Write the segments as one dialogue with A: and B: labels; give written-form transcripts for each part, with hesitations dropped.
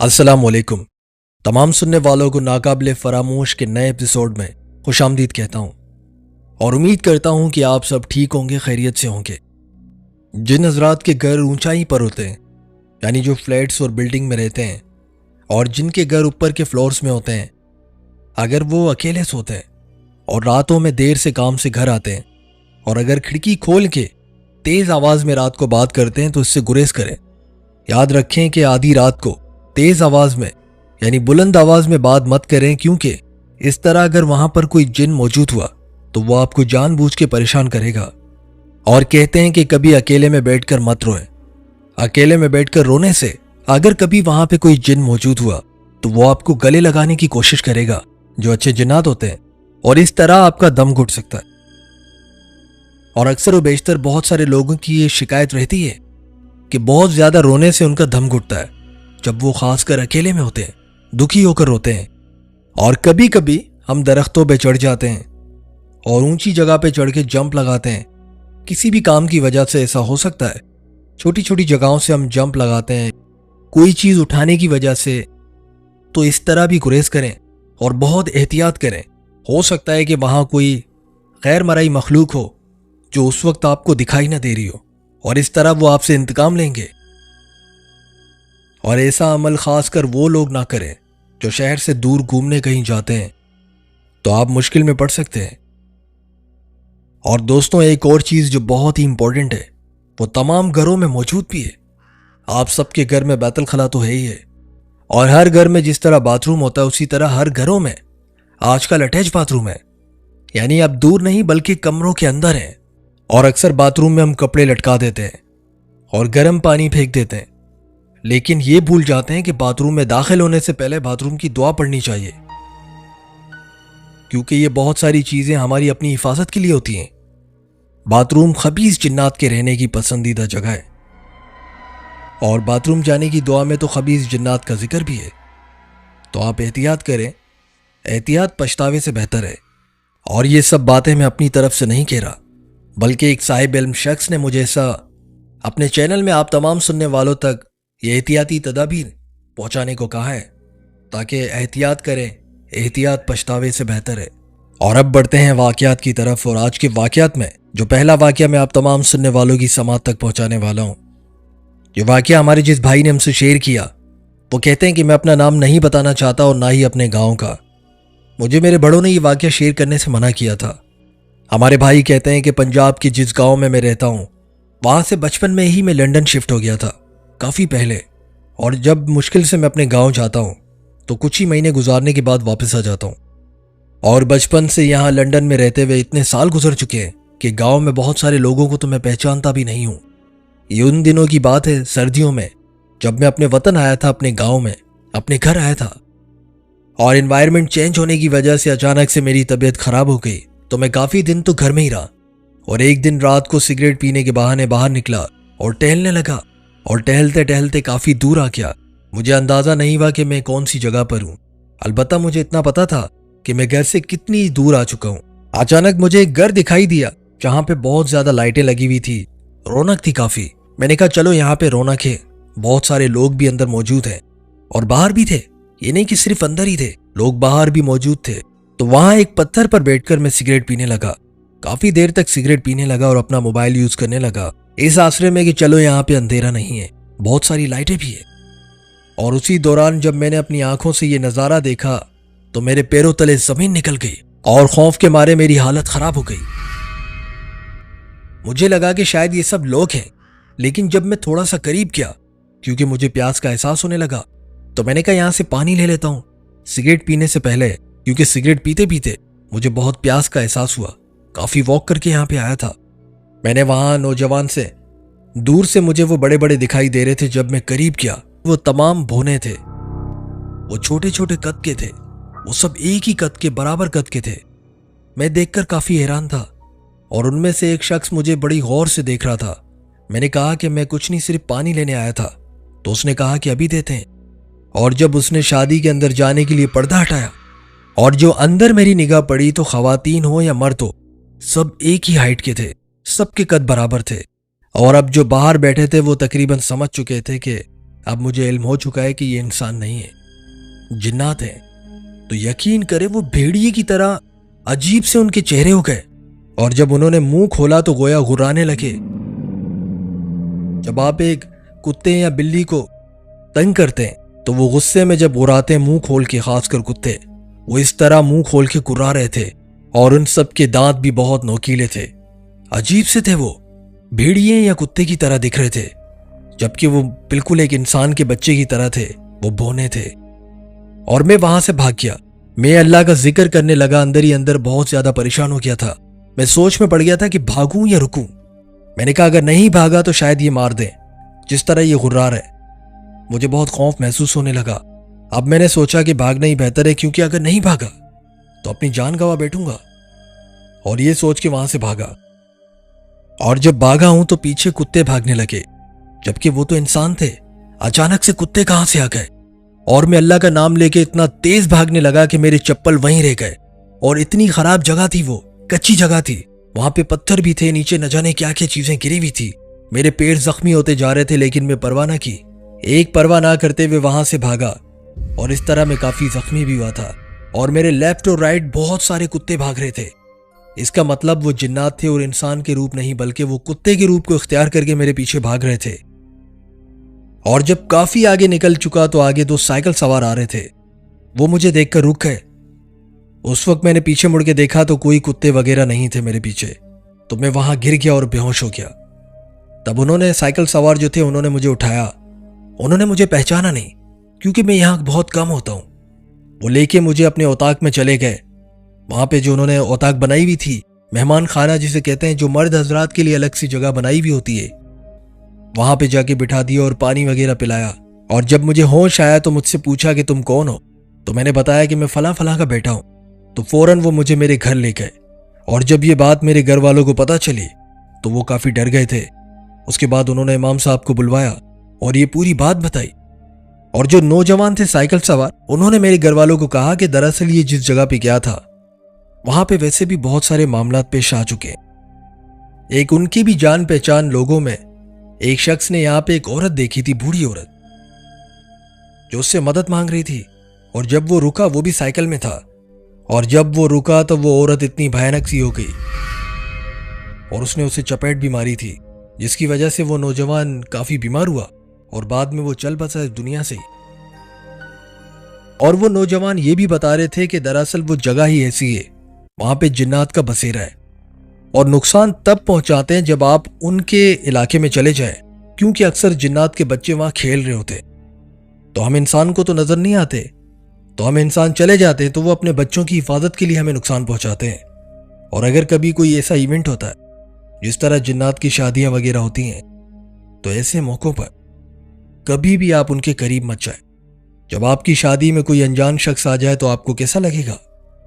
A: अस्सलामुअलैकुम। तमाम सुनने वालों को नाकाबिले फरामोश के नए एपिसोड में खुशामदीद कहता हूँ और उम्मीद करता हूँ कि आप सब ठीक होंगे, खैरियत से होंगे। जिन हजरात के घर ऊंचाई पर होते हैं, यानी जो फ्लैट्स और बिल्डिंग में रहते हैं, और जिनके घर ऊपर के फ्लोर्स में होते हैं, अगर वो अकेले सोते हैं और रातों में देर से काम से घर आते हैं और अगर खिड़की खोल के तेज आवाज में रात को बात करते हैं तो इससे गुरेज करें। याद रखें कि आधी रात को तेज आवाज में यानी बुलंद आवाज में बात मत करें, क्योंकि इस तरह अगर वहां पर कोई जिन मौजूद हुआ तो वो आपको जानबूझ के परेशान करेगा। और कहते हैं कि कभी अकेले में बैठकर मत रोएं। अकेले में बैठकर रोने से अगर कभी वहां पे कोई जिन मौजूद हुआ तो वो आपको गले लगाने की कोशिश करेगा, जो अच्छे जिन्नात होते हैं, और इस तरह आपका दम घुट सकता है। और अक्सर व बेशतर बहुत सारे लोगों की ये शिकायत रहती है कि बहुत ज्यादा रोने से उनका दम घुटता है जब वो खासकर अकेले में होते हैं, दुखी होकर रोते हैं। और कभी कभी हम दरख्तों पे चढ़ जाते हैं और ऊंची जगह पे चढ़ के जंप लगाते हैं। किसी भी काम की वजह से ऐसा हो सकता है। छोटी छोटी जगहों से हम जंप लगाते हैं, कोई चीज उठाने की वजह से। तो इस तरह भी गुरेज करें और बहुत एहतियात करें। हो सकता है कि वहां कोई गैर मरई मखलूक हो जो उस वक्त आपको दिखाई ना दे रही हो, और इस तरह वो आपसे इंतकाम लेंगे। और ऐसा अमल खासकर वो लोग ना करें जो शहर से दूर घूमने कहीं जाते हैं, तो आप मुश्किल में पड़ सकते हैं। और दोस्तों, एक और चीज जो बहुत ही इंपॉर्टेंट है, वो तमाम घरों में मौजूद भी है। आप सबके घर में बैतुल खला तो है ही है, और हर घर में जिस तरह बाथरूम होता है उसी तरह हर घरों में आजकल अटैच बाथरूम है। यानी अब दूर नहीं बल्कि कमरों के अंदर है। और अक्सर बाथरूम में हम कपड़े लटका देते हैं और गर्म पानी फेंक देते हैं, लेकिन ये भूल जाते हैं कि बाथरूम में दाखिल होने से पहले बाथरूम की दुआ पढ़नी चाहिए, क्योंकि ये बहुत सारी चीजें हमारी अपनी हिफाजत के लिए होती हैं। बाथरूम खबीस जिन्नात के रहने की पसंदीदा जगह है, और बाथरूम जाने की दुआ में तो खबीस जिन्नात का जिक्र भी है। तो आप एहतियात करें। एहतियात पछतावे से बेहतर है। और ये सब बातें मैं अपनी तरफ से नहीं कह रहा, बल्कि एक साहिब इल्म शख्स ने मुझे ऐसा अपने चैनल में आप तमाम सुनने वालों तक ये एहतियाती तदाबीर पहुंचाने को कहा है, ताकि एहतियात करें। एहतियात पछतावे से बेहतर है। और अब बढ़ते हैं वाकयात की तरफ। और आज के वाकयात में जो पहला वाकया मैं आप तमाम सुनने वालों की समात तक पहुंचाने वाला हूं, ये वाकया हमारे जिस भाई ने हमसे शेयर किया, वो कहते हैं कि मैं अपना नाम नहीं बताना चाहता और ना ही अपने गाँव का। मुझे मेरे बड़ों ने ये वाकया शेयर करने से मना किया था। हमारे भाई कहते हैं कि पंजाब के जिस गांव में मैं रहता हूं, वहां से बचपन में ही मैं लंदन शिफ्ट हो गया था, काफी पहले। और जब मुश्किल से मैं अपने गांव जाता हूं तो कुछ ही महीने गुजारने के बाद वापस आ जाता हूं। और बचपन से यहां लंदन में रहते हुए इतने साल गुजर चुके हैं कि गांव में बहुत सारे लोगों को तो मैं पहचानता भी नहीं हूं। ये उन दिनों की बात है, सर्दियों में, जब मैं अपने वतन आया था, अपने गाँव में, अपने घर आया था। और एनवायरनमेंट चेंज होने की वजह से अचानक से मेरी तबीयत खराब हो गई, तो मैं काफी दिन तो घर में ही रहा। और एक दिन रात को सिगरेट पीने के बहाने बाहर निकला और टहलने लगा, और टहलते टहलते काफी दूर आ गया। मुझे अंदाजा नहीं हुआ कि मैं कौन सी जगह पर हूं। अलबत्ता मुझे इतना पता था कि मैं घर से कितनी दूर आ चुका हूं। अचानक मुझे एक घर दिखाई दिया जहां पे बहुत ज्यादा लाइटें लगी हुई थी, रौनक थी काफी। मैंने कहा चलो यहाँ पे रौनक है, बहुत सारे लोग भी अंदर मौजूद हैं और बाहर भी थे। ये नहीं कि सिर्फ अंदर ही थे, लोग बाहर भी मौजूद थे। तो वहां एक पत्थर पर बैठकर मैं सिगरेट पीने लगा। काफी देर तक सिगरेट पीने लगा और अपना मोबाइल यूज करने लगा, इस आसरे में कि चलो यहाँ पे अंधेरा नहीं है, बहुत सारी लाइटें भी है। और उसी दौरान जब मैंने अपनी आंखों से ये नजारा देखा तो मेरे पैरों तले जमीन निकल गई और खौफ के मारे मेरी हालत खराब हो गई। मुझे लगा कि शायद ये सब लोग हैं, लेकिन जब मैं थोड़ा सा करीब गया, क्योंकि मुझे प्यास का एहसास होने लगा, तो मैंने कहा यहां से पानी ले लेता हूं सिगरेट पीने से पहले, क्योंकि सिगरेट पीते पीते मुझे बहुत प्यास का एहसास हुआ। काफी वॉक करके यहाँ पे आया था। मैंने वहां नौजवान से, दूर से मुझे वो बड़े बड़े दिखाई दे रहे थे। जब मैं करीब गया, वो तमाम भोने थे, वो छोटे छोटे कद के थे, वो सब एक ही कद के, बराबर कद के थे। मैं देखकर काफी हैरान था, और उनमें से एक शख्स मुझे बड़ी गौर से देख रहा था। मैंने कहा कि मैं कुछ नहीं, सिर्फ पानी लेने आया था। तो उसने कहा कि अभी देते हैं। और जब उसने शादी के अंदर जाने के लिए पर्दा हटाया, और जो अंदर मेरी निगाह पड़ी, तो खवातीन हो या मर्द हो, सब एक ही हाइट के थे, सबके कद बराबर थे। और अब जो बाहर बैठे थे वो तकरीबन समझ चुके थे कि अब मुझे इल्म हो चुका है कि ये इंसान नहीं है, जिन्नात है। तो यकीन करे वो भेड़िए की तरह अजीब से उनके चेहरे हो गए, और जब उन्होंने मुंह खोला तो गोया गुर्राने लगे। जब आप एक कुत्ते या बिल्ली को तंग करते हैं तो वो गुस्से में जब गुर्राते हैं मुंह खोल के, खासकर कुत्ते, वो इस तरह मुंह खोल के गुर्रा रहे थे, और उन सब के दांत भी बहुत नोकीले थे। अजीब से थे वो, भेड़िए या कुत्ते की तरह दिख रहे थे, जबकि वो बिल्कुल एक इंसान के बच्चे की तरह थे। वो बौने थे। और मैं वहां से भाग गया। मैं अल्लाह का जिक्र करने लगा, अंदर ही अंदर बहुत ज्यादा परेशान हो गया था। मैं सोच में पड़ गया था कि भागूं या रुकूं। मैंने कहा अगर नहीं भागा तो शायद ये मार दें, जिस तरह ये गुर्रार है। मुझे बहुत खौफ महसूस होने लगा। अब मैंने सोचा कि भागना ही बेहतर है, क्योंकि अगर नहीं भागा तो अपनी जान गंवा बैठूंगा। और ये सोच के वहां से भागा। और जब भागा हूं तो पीछे कुत्ते भागने लगे, जबकि वो तो इंसान थे। अचानक से कुत्ते कहां से आ गए, और मैं अल्लाह का नाम लेके इतना तेज भागने लगा कि मेरे चप्पल वहीं रह गए। और इतनी खराब जगह थी, वो कच्ची जगह थी, वहां पे पत्थर भी थे, नीचे न जाने क्या क्या चीजें गिरी हुई थी। मेरे पैर जख्मी होते जा रहे थे, लेकिन मैं परवाह ना की। एक परवाह ना करते हुए वहां से भागा, और इस तरह मैं काफी जख्मी भी हुआ था। और मेरे लेफ्ट और राइट बहुत सारे कुत्ते भाग रहे थे। इसका मतलब वो जिन्नात थे, और इंसान के रूप नहीं बल्कि वो कुत्ते के रूप को इख्तियार करके मेरे पीछे भाग रहे थे। और जब काफी आगे निकल चुका तो आगे 2 साइकिल सवार आ रहे थे। वो मुझे देखकर रुक गए। उस वक्त मैंने पीछे मुड़ के देखा तो कोई कुत्ते वगैरह नहीं थे मेरे पीछे। तो मैं वहां गिर गया और बेहोश हो गया। तब उन्होंने, साइकिल सवार जो थे, उन्होंने मुझे उठाया। उन्होंने मुझे पहचाना नहीं, क्योंकि मैं यहां बहुत कम होता हूं। वो लेके मुझे अपने औताक में चले गए। वहां पे जो उन्होंने औताक बनाई हुई थी, मेहमान खाना जिसे कहते हैं, जो मर्द हजरात के लिए अलग सी जगह बनाई हुई होती है, वहां पे जाके बिठा दिया और पानी वगैरह पिलाया। और जब मुझे होश आया तो मुझसे पूछा कि तुम कौन हो। तो मैंने बताया कि मैं फला फला का बेटा हूं। तो फौरन वो मुझे मेरे घर ले गए। और जब ये बात मेरे घर वालों को पता चली तो वो काफी डर गए थे। उसके बाद उन्होंने इमाम साहब को बुलवाया और ये पूरी बात बताई। और जो नौजवान थे साइकिल सवार, उन्होंने मेरे घर वालों को कहा कि दरअसल ये जिस जगह पे गया था, वहां पे वैसे भी बहुत सारे मामलात पेश आ चुके हैं। एक उनकी भी जान पहचान लोगों में एक शख्स ने यहां पे एक औरत देखी थी, बूढ़ी औरत, जो उससे मदद मांग रही थी। और जब वो रुका, वो भी साइकिल में था, और जब वो रुका तो वो औरत इतनी भयानक सी हो गई और उसने उसे चपेट भी मारी थी, जिसकी वजह से वो नौजवान काफी बीमार हुआ और बाद में वो चल बसा इस दुनिया से। और वो नौजवान ये भी बता रहे थे कि दरअसल वो जगह ही ऐसी है, वहां पे जिन्नात का बसेरा है, और नुकसान तब पहुंचाते हैं जब आप उनके इलाके में चले जाएं, क्योंकि अक्सर जिन्नात के बच्चे वहां खेल रहे होते। तो हम इंसान को तो नजर नहीं आते, तो हम इंसान चले जाते हैं तो वो अपने बच्चों की हिफाजत के लिए हमें नुकसान पहुंचाते हैं। और अगर कभी कोई ऐसा इवेंट होता है, जिस तरह जिन्नात की शादियां वगैरह होती हैं, तो ऐसे मौकों पर कभी भी आप उनके करीब मत जाएं। जब आपकी शादी में कोई अनजान शख्स आ जाए तो आपको कैसा लगेगा?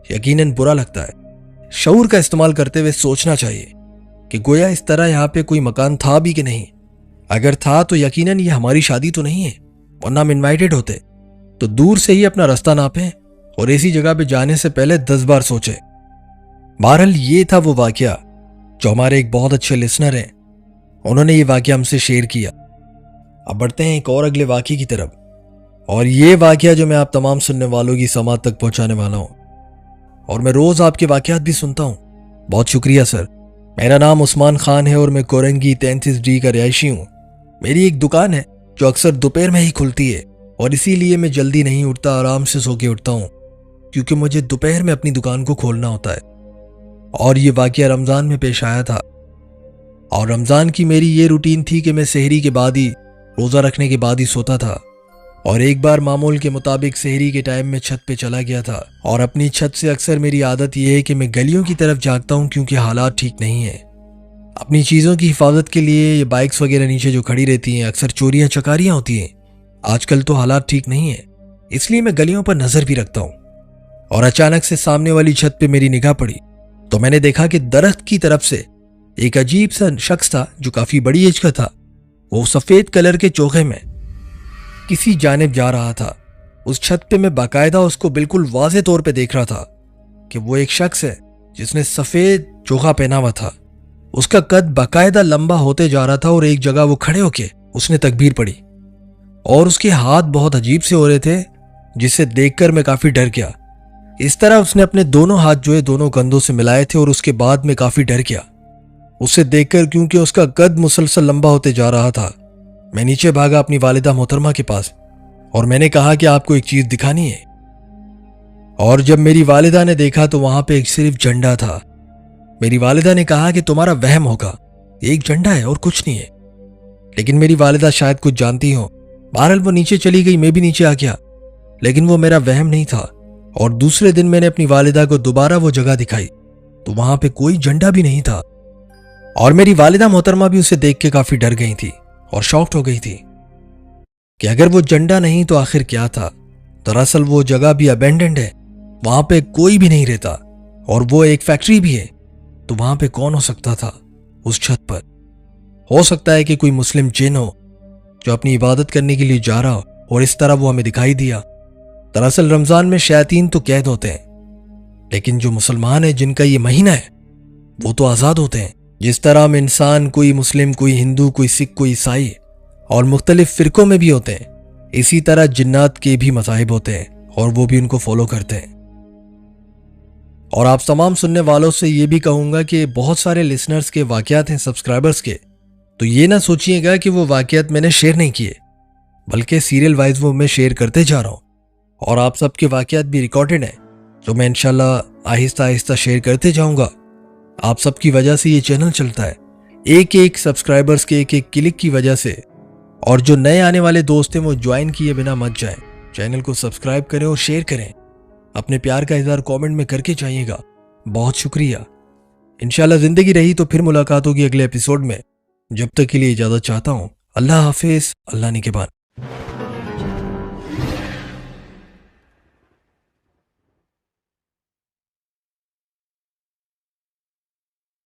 A: यकीनन बुरा लगता है। शऊर का इस्तेमाल करते हुए सोचना चाहिए कि गोया इस तरह यहाँ पे कोई मकान था भी कि नहीं। अगर था तो यकीनन ये हमारी शादी तो नहीं है, वरना हम इन्वाइटेड होते। तो दूर से ही अपना रास्ता नापें और ऐसी जगह पे जाने से पहले 10 बार सोचें। बहरहाल ये था वो वाकया जो हमारे एक बहुत अच्छे लिसनर हैं, उन्होंने ये वाकया हमसे शेयर किया। अब बढ़ते हैं एक और अगले वाकये की तरफ, और ये वाकया जो मैं आप तमाम सुनने वालों की समात तक पहुंचाने वाला हूं। और मैं रोज आपके वाकयात भी सुनता हूं। बहुत शुक्रिया सर। मेरा नाम उस्मान खान है और मैं कोरंगी 33D का रिहायशी हूं। मेरी एक दुकान है जो अक्सर दोपहर में ही खुलती है, और इसीलिए मैं जल्दी नहीं उठता, आराम से सो के उठता हूं, क्योंकि मुझे दोपहर में अपनी दुकान को खोलना होता है। और ये वाकया रमजान में पेश आया था, और रमजान की मेरी ये रूटीन थी कि मैं सहरी के बाद ही, रोजा रखने के बाद ही सोता था। और एक बार मामूल के मुताबिक सहरी के टाइम में छत पे चला गया था, और अपनी छत से अक्सर मेरी आदत यह है कि मैं गलियों की तरफ जागता हूं, क्योंकि हालात ठीक नहीं है। अपनी चीज़ों की हिफाजत के लिए ये बाइक्स वगैरह नीचे जो खड़ी रहती हैं, अक्सर चोरियां चकारियां होती हैं। आजकल तो हालात ठीक नहीं है, इसलिए मैं गलियों पर नजर भी रखता हूं। और अचानक से सामने वाली छत पे मेरी निगाह पड़ी तो मैंने देखा कि दरख्त की तरफ से एक अजीब सा शख्स था जो काफी बड़ी एज का था। वो सफेद कलर के चोखे में किसी जानिब जा रहा था। उस छत पे मैं बाकायदा उसको बिल्कुल वाज़े तौर पे देख रहा था कि वो एक शख्स है जिसने सफेद चोखा पहना हुआ था। उसका कद बाकायदा लंबा होते जा रहा था, और एक जगह वो खड़े होके उसने तकबीर पढ़ी। और उसके हाथ बहुत अजीब से हो रहे थे, जिसे देखकर मैं काफी डर गया। इस तरह उसने अपने दोनों हाथ जो है दोनों कंधों से मिलाए थे और उसके बाद मैं काफी डर गया उसे देखकर, क्योंकि उसका कद मुसलसल लंबा होते जा रहा था। मैं नीचे भागा अपनी वालिदा मोहतरमा के पास और मैंने कहा कि आपको एक चीज दिखानी है। और जब मेरी वालिदा ने देखा तो वहां पे एक सिर्फ झंडा था। मेरी वालिदा ने कहा कि तुम्हारा वहम होगा, एक झंडा है और कुछ नहीं है। लेकिन मेरी वालिदा शायद कुछ जानती हो। बहरहाल वो नीचे चली गई, मैं भी नीचे आ गया, लेकिन वो मेरा वहम नहीं था। और दूसरे दिन मैंने अपनी वालिदा को दोबारा वो जगह दिखाई तो वहां पे कोई झंडा भी नहीं था। और मेरी वालिदा मोहतरमा भी उसे देख के काफी डर गई थी और शॉक्ड हो गई थी कि अगर वो झंडा नहीं तो आखिर क्या था। दरअसल वो जगह भी अबेंडेंड है, वहां पे कोई भी नहीं रहता और वो एक फैक्ट्री भी है। तो वहां पे कौन हो सकता था उस छत पर? हो सकता है कि कोई मुस्लिम जिन हो जो अपनी इबादत करने के लिए जा रहा हो और इस तरह वो हमें दिखाई दिया। दरअसल रमजान में शैतान तो कैद होते हैं, लेकिन जो मुसलमान है जिनका ये महीना है वो तो आजाद होते हैं। जिस तरह हम इंसान, कोई मुस्लिम, कोई हिंदू, कोई सिख, कोई ईसाई और मुख्तलिफ फिरकों में भी होते हैं, इसी तरह जिन्नात के भी मज़ाहिब होते हैं और वो भी उनको फॉलो करते हैं। और आप तमाम सुनने वालों से ये भी कहूंगा कि बहुत सारे लिसनर्स के वाकयात हैं, सब्सक्राइबर्स के, तो ये ना सोचिएगा कि वो वाकयात मैंने शेयर नहीं किए, बल्कि सीरियल वाइज वो मैं शेयर करते जा रहा हूं। और आप सबके वाकयात भी रिकॉर्डेड हैं, जो मैं इंशाल्लाह आहिस्ता आहिस्ता शेयर करते जाऊंगा। आप सबकी वजह से ये चैनल चलता है, एक एक सब्सक्राइबर्स के एक एक क्लिक की वजह से। और जो नए आने वाले दोस्त हैं वो ज्वाइन किए बिना मत जाएं, चैनल को सब्सक्राइब करें और शेयर करें। अपने प्यार का इजहार कमेंट में करके जाइएगा। बहुत शुक्रिया। इंशाल्लाह जिंदगी रही तो फिर मुलाकात होगी अगले एपिसोड में। जब तक के लिए इजाजत चाहता हूं। अल्लाह हाफिज, अल्लाह निगहबान।